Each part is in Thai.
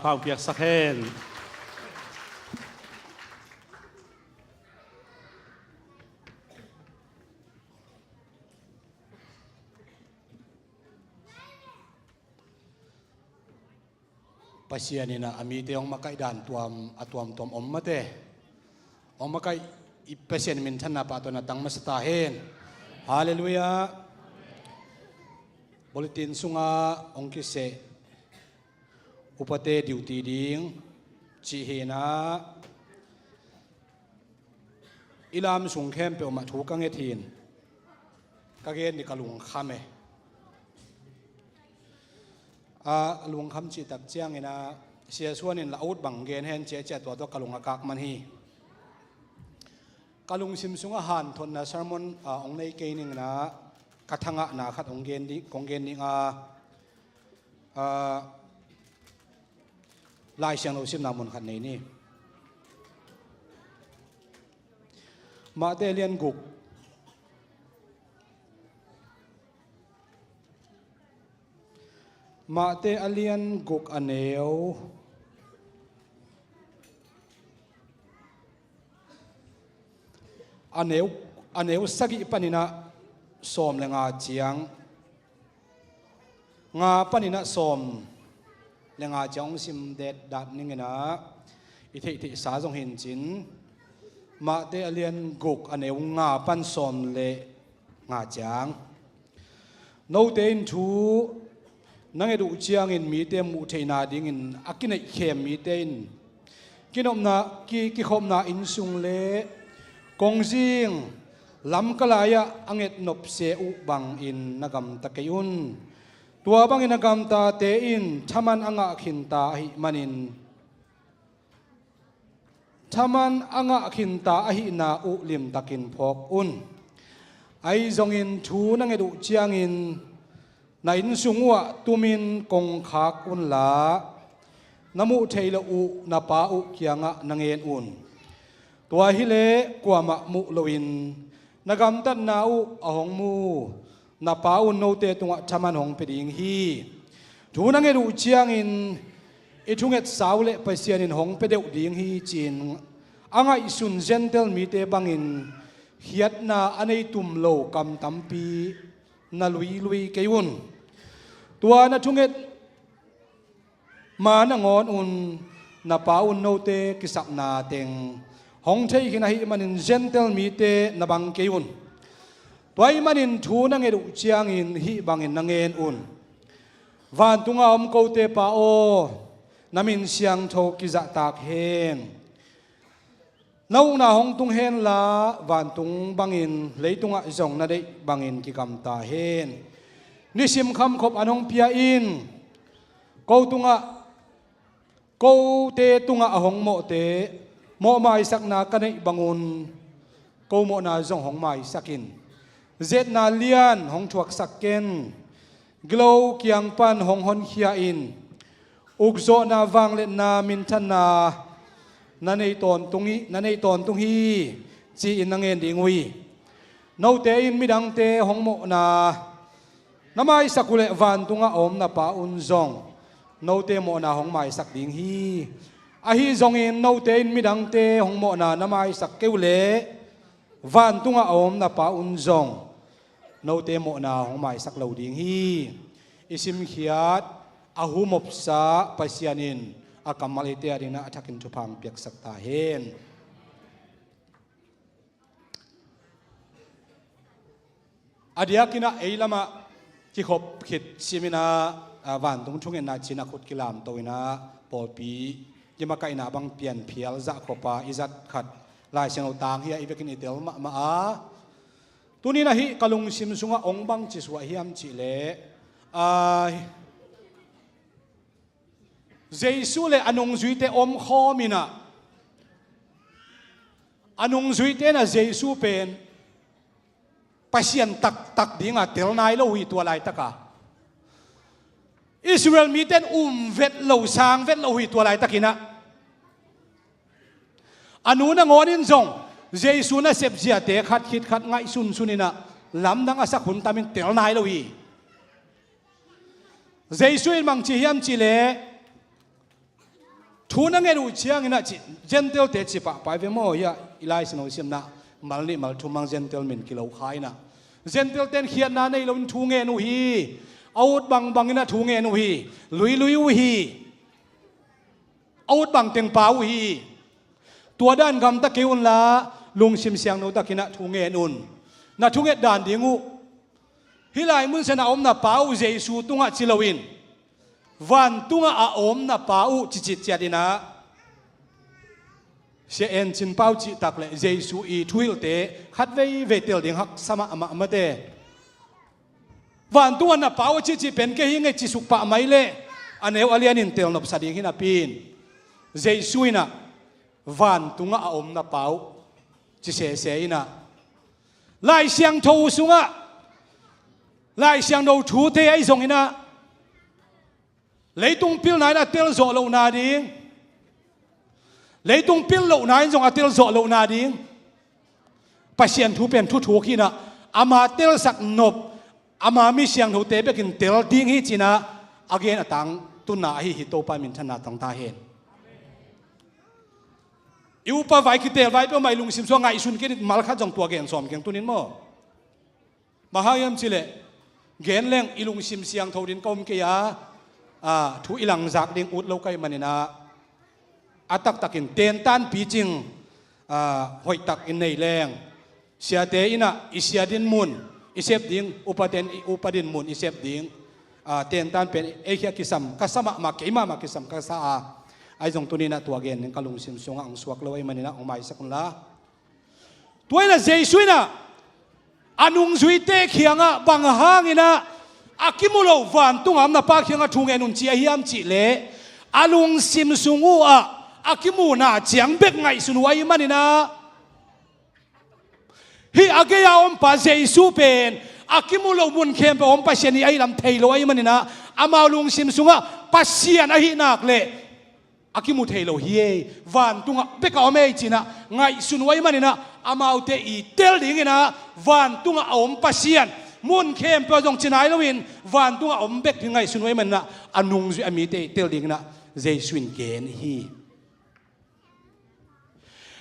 phao việc sắc hen pasianina ami te ong makai dan tuam om mate ong makai ipasian min thana pa to na tang masata hen hallelujah bulletin sunga ong kise upate duty ding chi hena ilam sung khem pe ma thu kang ethin ka gen ni kalung khame a lung kham chi tak chiang ina sia suan in la out bang gen hen che to kalung akak man hi kalung sim sunga han thon na sermon ong nei ke ning na kathanga na khat ong gen di kong gen ning lai siang lo sim na mun khat nei ni ma te lian guk ma te alian guk aneu sagi panina som lenga chiang nga panina som lenga chong sim det dat ningena ithi sa jong hin chin ma te alian guk aneu nga pan som le nga chang no te in thu nang edu chiang in mi te mu theina ding in akinai khem mi te in kinom na ki khom na in sung le kong jing lam kalaya anget nop se u bang in nagam takayun tua bang in nagam ta te in thaman anga khinta hi manin thaman anga khinta hi na u lim takin phok un ai zong in thu nang edu chiang in na in sungwa tumin kong khak un la namu theila u na pa u kianga nangen un tua hi le kwa ma mu loin nagam tan na u ahong mu na pa un no te tunga chaman hong peding hi thu nang edu chiang in ithunget saule pasian in hong pedeu ding hi chin angai sun gentle mi te bangin hiat na anei tum lo kam tampi na lui keun tua na thunget ma na ngon un na pa un no te kisap na teng hong thei khina hi manin gentle mi te na bang keun toy manin thu na ngedu chiang in hi bangin na ngen un van tunga om ko te pa o namin siang tho ki za tak hen nau na hong tung hen la van tung bangin leitunga zong na dei bangin ki kam ta hen nisim kham khop anong pia in ko te tunga ahong mo te mo mai sak na kanai bangun ko mo na zong hong mai sakin zet na lian hong thuak sakken glow kiang pan hong hon khia in ukzo na wang le na min than na nanei ton tung hi chi in nangen dingui no te in midang te hong mo na namai sakule van tunga om na pa un zong no te mo na hong mai sak ding hi a hi zong in no te in midang te hong mo na namai sak keule van tunga om na pa un zong no te mo na hong mai sak lo ding hi isim khiat ahumop sa pasianin akamal ite adina athakin chupang piak sakta hen adiakina eilama ki khop khit simina van tung thungen na china khut kilam toina polpi yama kaina bang pian phial za khopa izat khat lai seno tang hi ibekin itel ma a tunina hi kalung sim sunga ong bang chi suwa hiam chi le Jesu le anong zuite om khomina anong zuite na Jesu pen pasian tak dinga tel nai lo wi tua lai taka Israel mi ten vet lo sang vet lo wi tua lai takina anu na ngonin zong Jesu na sep zia te khat khit khat ngai sunina lam dang asa khun tamin tel nai lo wi Jesu in mang chi hiam chi le thu na nghe đủ chiang ina chỉ gentle te chỉ pa pai ve mo ya ilai sino sim na mal ni mal thu mang gentle min kilo khai na gentle ten khian na nei lon thu nghe nu hi out bang bang ina thu nghe nu hi lui lui u hi out bang teng pa u hi tua dan gam ta keun la lung sim siang no ta kina thu nghe nun na thu nghe dan dingu hilai mun sana om na pau jesu tunga chilowin Vantung a om na pau chi chi chiadina se en chin pau chi tak le jesu i thuil te khat vei ve tel ding hak sama ama ma te Vantung na pau chi chi pen ke hi nge chi suk pa mai le aneu alian in tel nop sading hina pin jesu ina Vantung a om na pau chi se ina lai siang tho sunga lai siang no thu te ai zong ina lấy tung pil này là tiêu dọ lậu na đi lấy tung pil lậu này dùng tiêu dọ lậu na đi pasien thu pen thu khi na ama tiêu sak nộp ama mi siang thu tế bekin tiêu tiếng hi china again atang tu na hi to pa min thana tang ta hen yêu pa vai ki tel vai pe mai lung sim so ngai sun ki mal kha jong tua gen som keng tunin mo mahayam chile gen leng ilung sim siang thodin kom ke ya thu ilang zak ding ut lo kai manina atak takin ten tan pi ching hoi tak in nei leng sia te ina isia din mun isep ding upadin mun isep ding ten tan pen ekhia kisam kasama ma keima ma kisam kasa ai jong tunina tua gen ning kalung sim songa ang suak lo ai manina omai sakla tuina jesuina anung zuite khianga bang hangina akimulo Vantung am na pa khianga thunge nun chi hiam chi le alung sim sungu akimu na chiang bek ngai sunuai manina hi ageya om pa jesu pen akimulo mun khem pa om pa siani ai lam theilo ai manina amalung sim sunga pasian a hi nak le akimu theilo hi Vantung beka ome china ngai sunuai manina amaute I tel dingina Vantung om pasian mun khem pe jong chinai lowin Vantung om bek ngai sunoi man na anung zu ami te tel ding na jesuin gen hi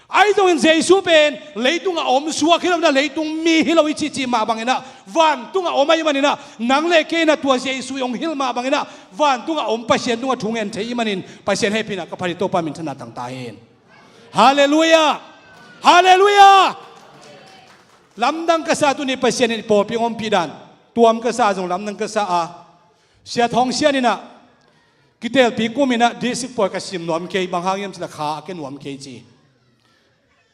ai dong in jesu pen leitung om suak hilam na leitung mi hilawi chi chi ma bangena Vantung om ai manina nang le ke na tua jesu yong hil ma bangena Vantung om pasien tunga thungen thei manin pasien happy na kapari to pa min thana tang ta hen hallelujah hallelujah lamdang kasa tu ni pasien ni popi om pidan tuam kasa jong lamdang kasa sia thong sia ni na kitel pi kumina disik por kasim nom ke bang hangem sila kha ke nom ke chi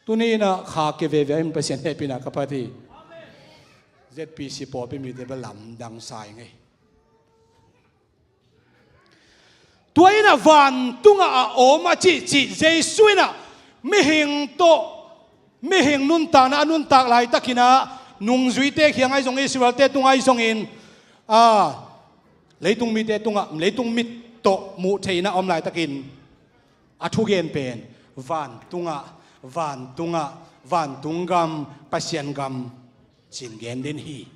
tu ni na kha ke ve ve im pasien he pina kapati zpc popi mi de lamdang sai ngai tuina Vantung oma chi chi jesuina mi hing to mi hing nun ta na nun tak lai takina nung zui te khiang ai jong Israel te tung ai jong in leitung mi te tunga leitung mit to mu theina om lai takin thu gen pen Vantung gam pasien gam chin gen den hi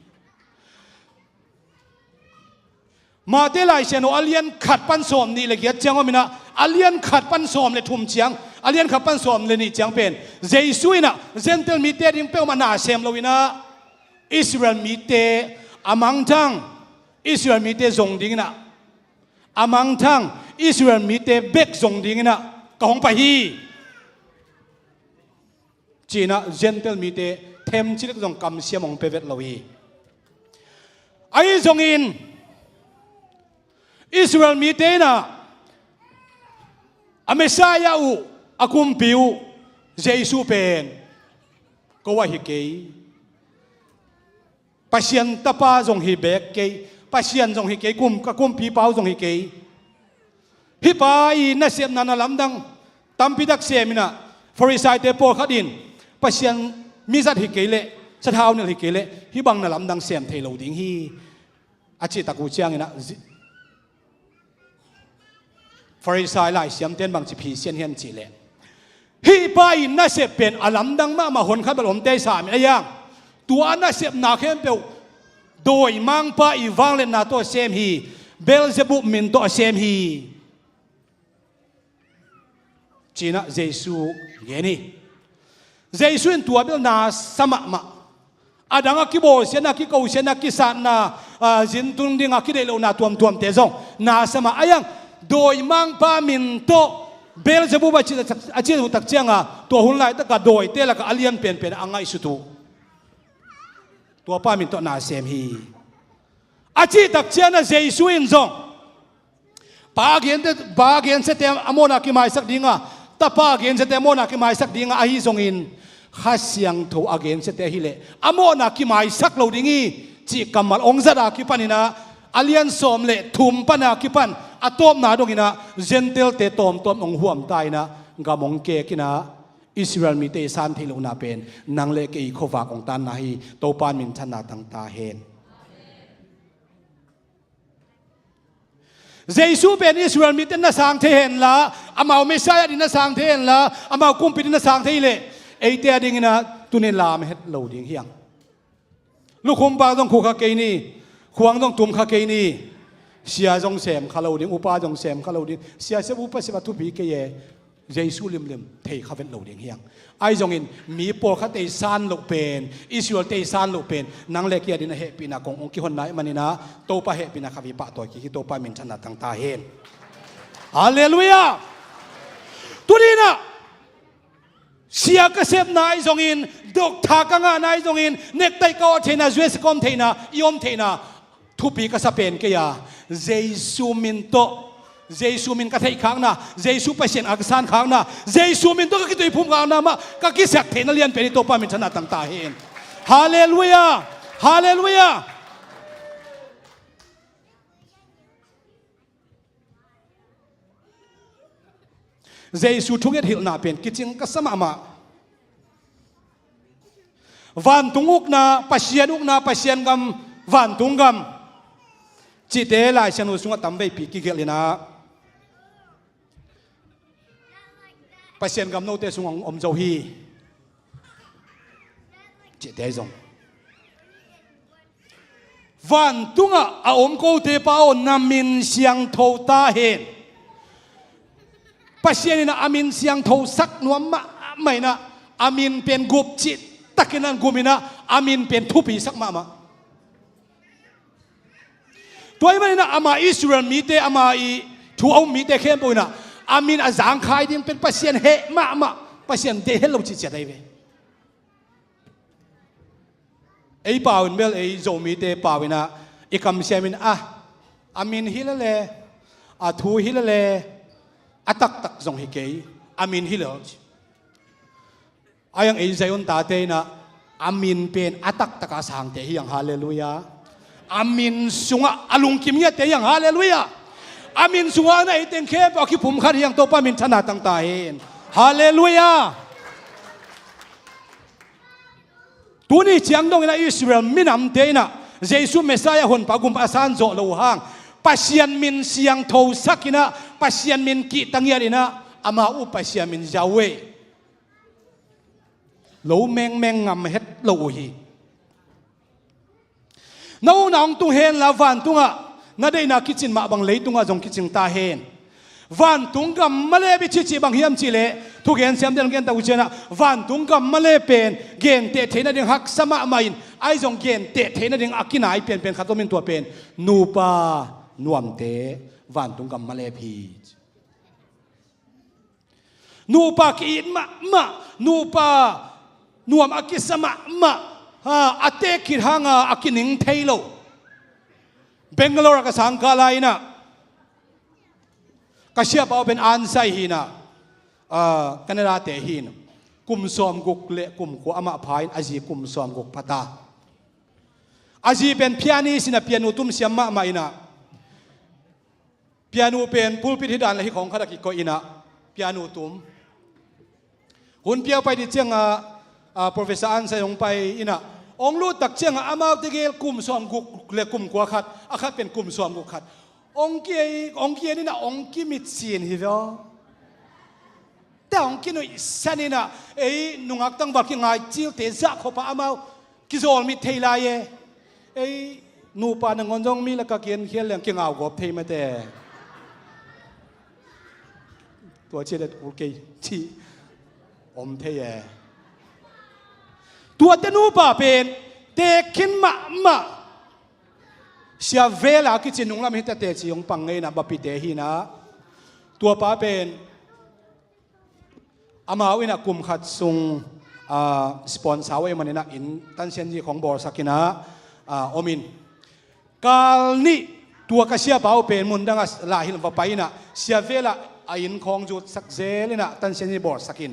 ma te lai seno alien khat pan som ni le giat chang omina alien khat pan som le thum chiang alien khat pan som le ni chang pen jesuina gentle mi te ding pe ma na sem lowina Israel mi te amang thang Israel mi te zong ding na amang thang Israel mi te bek zong ding na ka hong pa hi china gentle mi te them chi le zong kam siam ong pe vet lowi ai zong in Israel mi te na a Messiah akum piu jesu pen ko wa hi ke pasien tapa jong hi bek ke pasien jong hi ke kum pi pau jong hi ke hi pa I na sem na lamdang tampidak semina Pharisee te por khadin pasien mi zat hi ke le sathau ne hi ke le hi bang na lamdang sem thelo ding hi achi taku chiang ina Pharisee lai siam ten bang chi phi sian hian chi le hi pa I na se pen alam dang ma hon kha balom te sa mi ayang tua na se na khem pe doi mang pa I wang le na to sem hi Beelzebub min to sem hi จีน่ะเยซูเงี้ยนี่เยซูอินตัวเบลนาสมะมะอาดังกิโบเสียนักกิโกเสียนักกิสานนาจินตุงดิ่งกิเดโลนาตัวมเตจงนาสมะอายังโดยมังปามินโตเบลจะบุบอาจิตุตักเจียงตัวหุ่นไหลตะกะโดยเตละกะอเลียนเป็นอังไงสุตุตัวปามินโตนาเซมฮีอาจิตักเจียงนะเยซูอินจงปาเกียนเสต็มอโมนากิไมสักดิ่งตาปาเกียนเสต็มอโมนากิไมสักดิ่งอาฮิจงอินข้าเสียงทูอาเกียนเสต็มฮิเลอโมนากิไมสักเหล่าดิ่งจีกำมัลองซาดากิปันินะอเลียนสอมเลทุมปนากิปันอตอมนาดงินะเจนเทลเตตอมองห่วมตายนะกามองเกกินะอิสราเอลมีเตสันที่ลงนาเป็นนางเลกอีโคฟากองตันนาฮีโตปานมินชนะตั้งตาเห็นเยซูเป็นอิสราเอลมีเตน่าสังเทนละอามาเมสายดิน่าสังเทนละอามากุมปิดิน่าสังเทเลไอเตียดิ่งนะตุเนลามเฮ็ดเหล่าดิ่งเฮียงลูกคุมปาต้องคู่ขเกนี่ขวางต้องตุ่มขเกนี่เสียจงเสมข้าเราดิ่งอุปาจงเสมข้าเราดิ่งเสียเสบุปเสบัตุปีเกยเยซูลิมเทข้าเป็นเราดิ่งเฮียงไอจงอินมีปอลข้าเตซานลูกเป็นอิสราเอลเตซานลูกเป็นนางเล็กยาดินเฮปีนักองค์กิฮอนไหนมันนี่นะโตปะเฮปีนักขวิปะตัวกิโตปะมินชนะตั้งตาเห็นฮาเลลูยาตัวนี้นะเสียกเสพนายจงอินดอกทากงานายจงอินเนกไตก็เทนะจเวสกอมเทนะยอมเทนะทุปีก็สเปนเกียเยซูมินโตเยซูมินก็เทข้างนะเยซูไปเสียนอักษรข้างนะเยซูมินโตก็คิดตัวพุ่มข้างนะมาก็คิดสักเทนะเลียนเป็นตัวป้ามินชนะตั้งตาเห็นฮาเลลูยาฮาเลลูยาเยซูทุกอย่างหิลนาเป็นกิจงก็สมมาวันตุงอุกนาปัศยานุกนาปัศยานกำวันตุงกำจิตเตลายเชนุสุงตั้มไปปีกิเกลินะปัศยานกำโนเตสุงอมโจฮีจิตเตจงวันตุงอาอมโกเตปาโอนามินเสียงโทตาเห็นปัศยานินะอามินเสียงโทสักนวมมาไม่นะอามินเป็นกุบจิตตะกินันกุมินะอามินเป็นทุปีสักมาตัวนี้นะอามาอิสราเอลมีเตอามาอีทูเอามีเตเข้มปุยนะอามินอาจางขายดินเป็นปัศยานเฮมาปัศยานเดเฮลจิตเจได้เวไอ้ป่าวเบลไอ้โจมีเตป่าวินะอีกคำเสียมินอามินฮิลเลอาทูฮิลเลอาตักจงฮิเกยอามินฮิลเลอายังไอ้ใจอุนตาเตนะอามินเป็นอาตักตะกาสังเตยังฮาเลลูยาอามินสุงะอลุงกิมเยเตยังฮาเลลูยาอามินสุงะนะไอเต็งเคปอาคิผมขัดยังโตปามินชนะตั้งตาเห็นฮาเลลูยาตัวนี้เชียงดงนะอิสราเอลมินำเตนะเยซูเมสายาหนปากุมอาซานโจโลหังปัศยานมินเสียงโทสักินะปัศยานมินกิตังยารินะอามาอุปัศยานมินจาเวโลแมงงำเฮ็ดโลหีน้องตุงเฮนลาวันตุงะนาได้นาคิดจินมาบังเลยตุงะจงคิดจินตาเฮนวันตุงกับมาเลบิชิบังเฮียมจิเลทุกเห็นเสียมเดินเกนตาอุเชนะวันตุงกับมาเลเป็นเกนเตเทนดิ่งฮักสมาไม่ไอจงเกนเตเทนดิ่งอักกินายเป็นขัดตัวมินตัวเป็นนูปานวมเตวันตุงกับมาเลพีนูปากีนมานูปานวมอักกิสมาอาเตคิดหางอักกินิงเทโลเบงกาลอร์กับสังกาลายนะก็เชื่อเปล่าเป็นอันไซฮีนะกันนาเตฮีนกุมสอมกุกเละกุมกัวอามาพายอาจีกุมสอมกุกพัตตาอาจีเป็นพิอานีสินะพิอานูตุมเสียมมาไม่นะพิอานูเป็นพูลปิดที่ด่านเลยของข้าราชการอินะพิอานูตุมหุ่นเปียวไปดิเจียงprofessor อันใส่ลงไปอินะองลูตักเชียงอามาติเกลกุมสอมกุกเละกุมกัวขัดอาคัดเป็นกุมสอมกุกขัดองเกียนี่นะองกิมิดเสียนฮิโร่แต่องกินุสันนี่นะนุงักตั้งบักยังไงจิลเตจักขบอามากิโซลมิเทลายนูปานังอนจงมีละกะเกียนเขียนเรื่องเกี่ยงเอากบเทมาแต่ ตัวเจเด็ดกูเกยที่อมเทียตัวเตนูป่าเป็นเตคินมาเสียเวลาคิดจินุงละมิตรเตจิยงปังเงินนะบัปิเตหินะตัวป่าเป็นอามาวินะกุมขัดซุงสปอนเซอร์ไว้มันนะอินตันเซนจีของบอร์สักินะอมินกาลนี้ตัวกษัตริย์ป่าเป็นมุนดังลาหินว่าไปนะเสียเวลาอินของจุดสักเจเลยนะตันเซนจีบอร์สักิน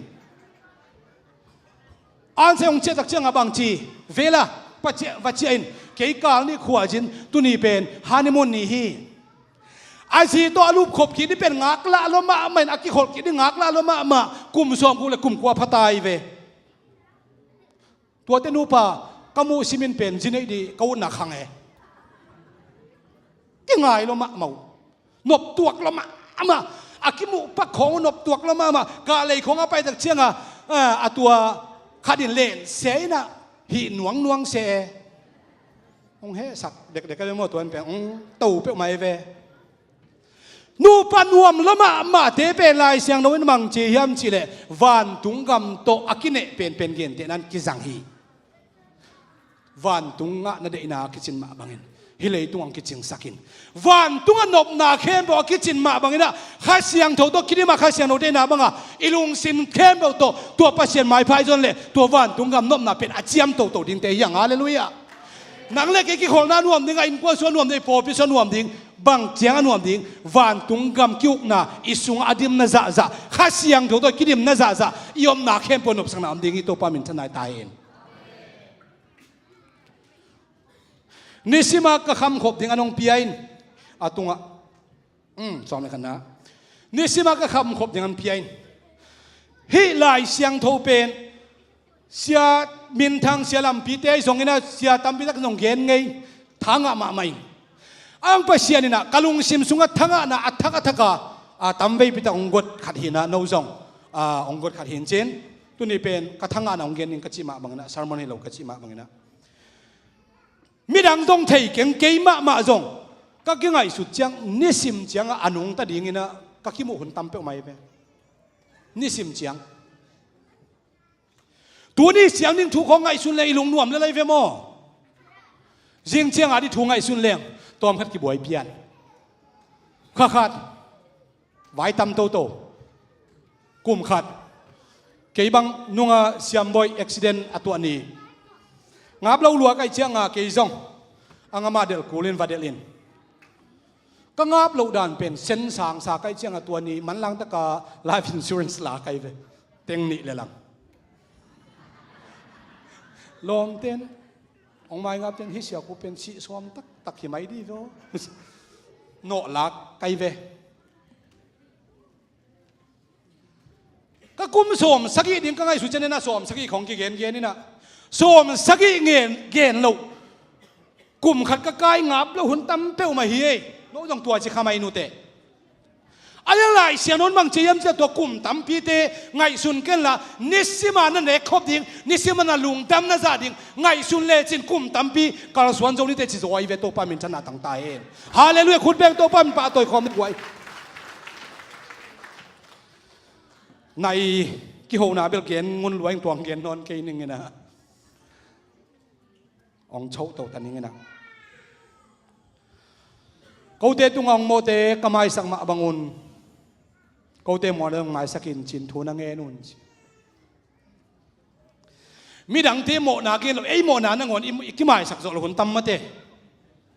อันเสียงเจ้าจังบางทีเวลาปัจเจวัจเจนเกี่ยกาลนี้ขวาจินตุนีเป็นฮันนีมูนนี่ฮีไอซีตัวรูปขบขีดที่เป็นงักละลมาเหมือนอากิขบขีดที่งักละลมากุมสอมกูเลยกุมกว่าพัตายเวตัวเตนูป่ากมูซิมินเป็นจินไอดีกูนักขังเอที่ไงลมาเมานบตัวลมาอากิมุปักของนบตัวลมากาเลยของไปจากเชียงตัวขาดินเล่นเสียนะหีหน่วงเสียองเฮสักเด็กก็เลยมอตัวเป็นตู่เปียกไม่เวนูปันวมละมาเทเป็นลายเสียงโน้นมังเจียมจิเลวันตุงกำโตอากิเนเป็นเกณฑ์เทนั้นกิจังฮีวันตุงงะนาเดนากิจินมาบังเงินฮิเลยตุงกิจิงสักินวันตุงนบนาเข้มบอกกิจินมาบังเงินข้าเสียงโถตัวคิดมาข้าเสียงโน้นเดนาบังอ่ะอิลุงสินเข้มบอกตัวปัสเซียนไม้พายจนเลยตัววันตุงกำนบนาเป็นอาเจียมโตดิ้งเตยอย่างอะไรลุยอ่ะนังเล็กกี่คนน่านวมดิ้งอินกวนส่วนนวมในโปรพิชนวมดิ้งบางเจียงนวมดิ้งวันตุงกำคิวน่ะอิสุงอดิมน่ะจะข้าเสียงโถตัวคิดน่ะจะยอมนาเข้มปนบสังนามดิ้งอีตัวปามินทนายตายเองนิสิมากคำขบดิ้งอันองปีอินตุงสอนเลยกันนะนิสิมากคำขบดิ้งอันปีอินฮิลายเสียงโถเป็นเสียมินทางเสียลำปีเตยส่งเงินเสียตำปีตักส่งเงินไงทางมาไม่อังไปเสียนี่นะกลุงซิมสุงทางนะอัฐกะตำไปปีตักองกดขัดหินะโนซององกดขัดหินเจนตัวนี้เป็นกระทั่งนะองเงินนี่กจิมาบังนะสารมันให้เรากจิมาบังนะมีดังตรงไทยเก่งเกยมาซองก็ยังไงสุดจังนิสิมจังอันงตัดดิ่งนะก็คิดมุหุนตำไปไม่เป็นนิสิมจังตัวนี้เสียงนึงถูกของไงสุนเลยลงนวมเลยเวมอเสียงเชียงอาดิถูกไงสุนเลี้ยงตัวมันกี่บ่อยเพี้ยนขาดไว้ตำโตกุมขาดเกี่ยบังนุ่งเสียมบ่อยอุบิเหตุตัวนี้งับเราลัวไก่เชียงเกี่ยซองอังมาเดลกูลินวัดเดลินก็งับเราดันเป็นเส้นสางสาไก่เชียงตัวนี้มันลังตะกา life insurance ลาไก่เวเต็งนี่เลยลังลมเต้นองไม้งับเต้นฮิเสียกูเป็นชีสวมตักหิไม่ดีโว้โนลักไกเวก็กุมสวมสักกี่ดิ้งก็ไงสุดเจนนะสวมสักกี่ของกี่เกณฑ์นี่นะสวมสักกี่เกณฑ์ลูกกุมขัดก็ไกงับแล้วหุ่นตั้มเป้ามาเฮียโน้ตต้องตัวจะขมายนูเตอะไรเสียงโน้นบางเจียมจะตัวกุ่มตั้มปีเตไงสุนกันละนิสิมานั่นเอกครบดิ้งนิสิมานั่นลุงตั้มนั่นซาดิ้งไงสุนเลจินกุ่มตั้มปีกาลสวนจงนี่เตจิสวายเวตัวปามินชนะต่างตายเองฮาเลลูยาคุณแบงตัวปามินปาตัวคอมมิดไว้ในกิโฮนาเบลเกนงุนรวยตัวเกนนอนเกนึงไงนะองโชตัวตันนี้ไงนะเขาเตตุงองโมเตกำไมสังมาบังอุนเขาเตมอเรื่องหมายสกินจินทูนังเงนุนมีดังเตโมนาเกลไอโมนานังอนอีกหมายสักสองคนตั้มมาเต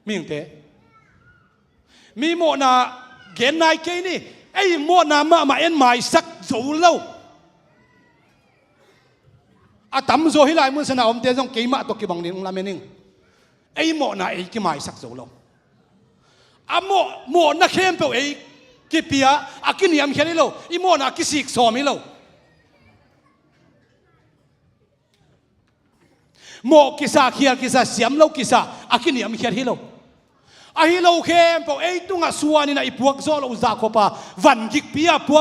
มีอย่างเตมีโมนาเกนนายเกนี่ไอโมนามาเอ็นหมายสักโจเล่าอาตั้มโจฮิไลมุสนาอมเตจงเกมาตัวกีบังนิงลาเมนิงไอโมนาไอกี่หมายสักโจเล่าอาโมนักเข้มเปล่าไอ้กิปียอากินิยมแค่นี้โลอีโมนักกิสิกสอมิโลโมกิสาเขียกิสาเสียมโลกิสาอากินิยมแค่นี้โลอาฮิโลเข้มเปล่าไอ้ตุงอาส่วนนี่นะอีพวกโซโลอุซาโคปาวันกิปียปั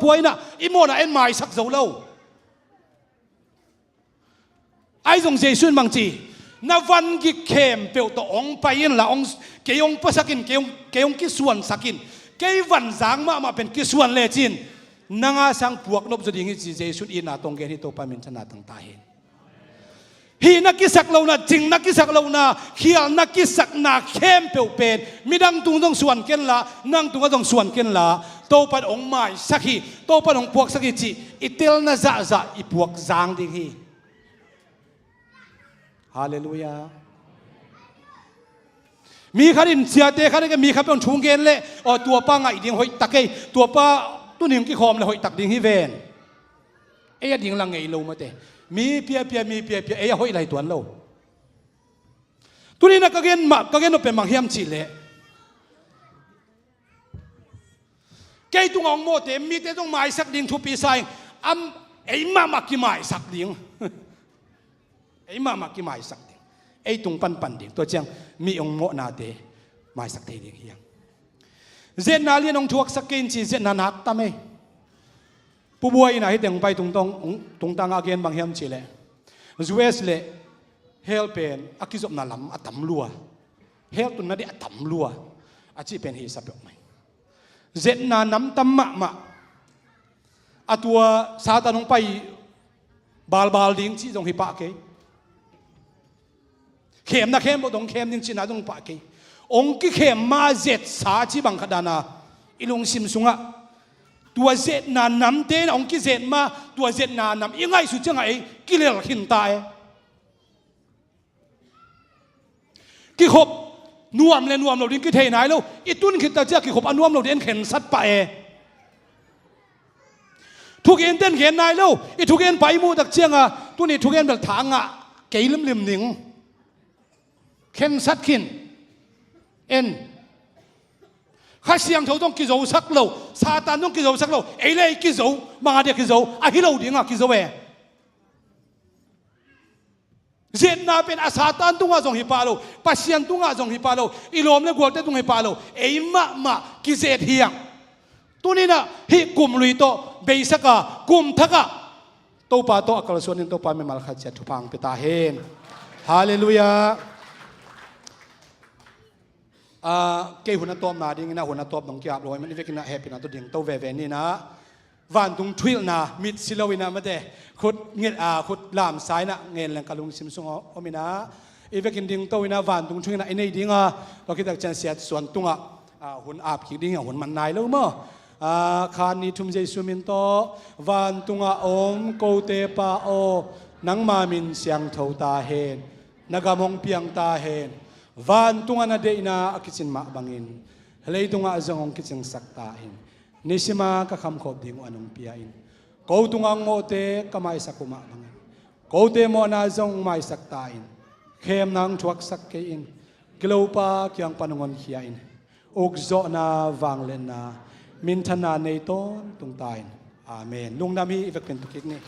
วนะอีโมนะเอ็นไม้สักโซโลไอ้ตรงเจสุนบางทีนาวันกิเข้มเปล่าตัวองไปยินละองเกี่ยงภาษากินเกี่ยงกิส่วนสักินเกี่ยวันจางมาเป็นกิส่วนเลจิน nanga sang puak nop joding hi Jesus ina tong gen hi to pamin chana tang ta hen hi nakisak lo na jing nakisak lo na khial nakisak na khem peu pen midang tung dong suan ken la nang tung dong suan ken la to pan ong mai sakhi to pan ong puak sakhi chi itel na za za i puak zang ding hi hallelujahมีขันเสียเตะขันก็มีขันเป็นชงเกนเละอ๋อตัวป้าไงดิ่งหอยตักเอตัวป้าตัวหนึ่งกี่คอมเลยหอยตักดิ่งฮิเวนเอ้ยดิ่งลังไงโลมาเตะมีเปียเอ้ยหอยไหลตัวโลตัวนี้นะก็เกนมาก็เกนเป็นมังเฮียมจีเละแกตัวงงโมเตะมีแต่ต้องไม้สักดิ่งทุบปีไซไอ้มากี่ไม้สักดิ่งไอ้มากี่ไม้สักไอ้ตรงปันดิ่งตัวเจียงมีองค์โมนาเดมาสักทีเดียวเจนนาเลียนองทวกสักกินจีเจนนานักตามเอผู้บวยน่ะให้เด็กไปตรงตังอาเกนบางเฮียมจีเลยจูเอสเลยเฮลเป็นอากิจบนาลัมอัตมลัวเฮลตุนนาดีอัตมลัวอาจีเป็นเฮสับยกไหมเจนนาน้ำตมมะอัตัวซาตานองไปบาลดิ้งจีตรงฮิปะเกเข้มนะเข้มบ่ต้องเข้มจริงๆนะต้องปะกี้องค์ที่เข้มมาเจ็ดสาที่บังคัดานาอีลงซิมซุงะตัวเจ็ดนานำเต้นองค์ที่เจ็ดมาตัวเจ็ดนานำยังไงสุดจังไงกิเลสขินตายกี่ขบนวมเลยนวมเราดิ้นกี่เทนายแล้วอีตุนขิดตาเจ้ากี่ขบอนวมเราเด่นเข็นสัตว์ไปทุกเอ็นเต้นเข็นนายแล้วอีทุกเอ็นไปมูตักเชียงอ่ะตัวนี้ทุกเอ็นแบบทางอ่ะเกยลิมหนิงเข็นสัตว์ขินเอ็นข้าเสียงเขาต้องกิโลสักโลซาตานต้องกิโลสักโลเอเล่กิโลมาเดียกิโลอะฮิโลดิ้งอ่ะกิโลเอเจนนาเป็นอาซาตานตุงอาจงฮิปาโลปัสยันตุงอาจงฮิปาโลอีลมเลกวลเตตุงฮิปาโลเอมากิเซตเฮียงตัวนี้นะฮิกุมลุยโตเบสกะกุมทักะโตปาโตอักลส่วนนึงโตปาเมมัลขัดเจตุพังเปตาเฮนฮาเลลูยาเกี่ยวหัวหน้าตัวมาดิ้งนะหัวหน้าตัวต้องเกี่ยวกับมันนี่เวกินะแฮปปี้นะตัวดิ้งตัวเวนี่นะวันตรงทวิลนะมิดซิลวินะมาเดขุดเงียขุดลามสายนะเงินแหล่งกะลุงซิมซุงอ๋อมินะอีเวกินดิ้งตัววินะวันตรงทวิลนะไอ้นี่ดิ้งเราคิดว่าจะเสียส่วนตรงหุ่นอาบขี้ดิ้งหุ่นมันนายแล้วมั้งคานีทุ่มใจสุมินโตวันตรงอมโกเตปาโอนังมามินเสียงเท่าตาเห็นนักมองเปียงตาเห็นวันตุงานาเดน่าคิดสินมาบังอินเลยตุงาจงองคิดสินสักตาอินนิสิมาก็คำขบดิ่งอันองเปียอินกูตุงางโมเตก็ไม่สักกุมาบังอินกูเตโมนาจงไม่สักตาอินเข้มนางชวักสักเกอินกลัวปาเกี่ยงปนงอนขี้อินอุกโจนาวังเลนามินทนาในต้นตุงตายอาเมนลุงนามีอีกเป็นตุกิกนี่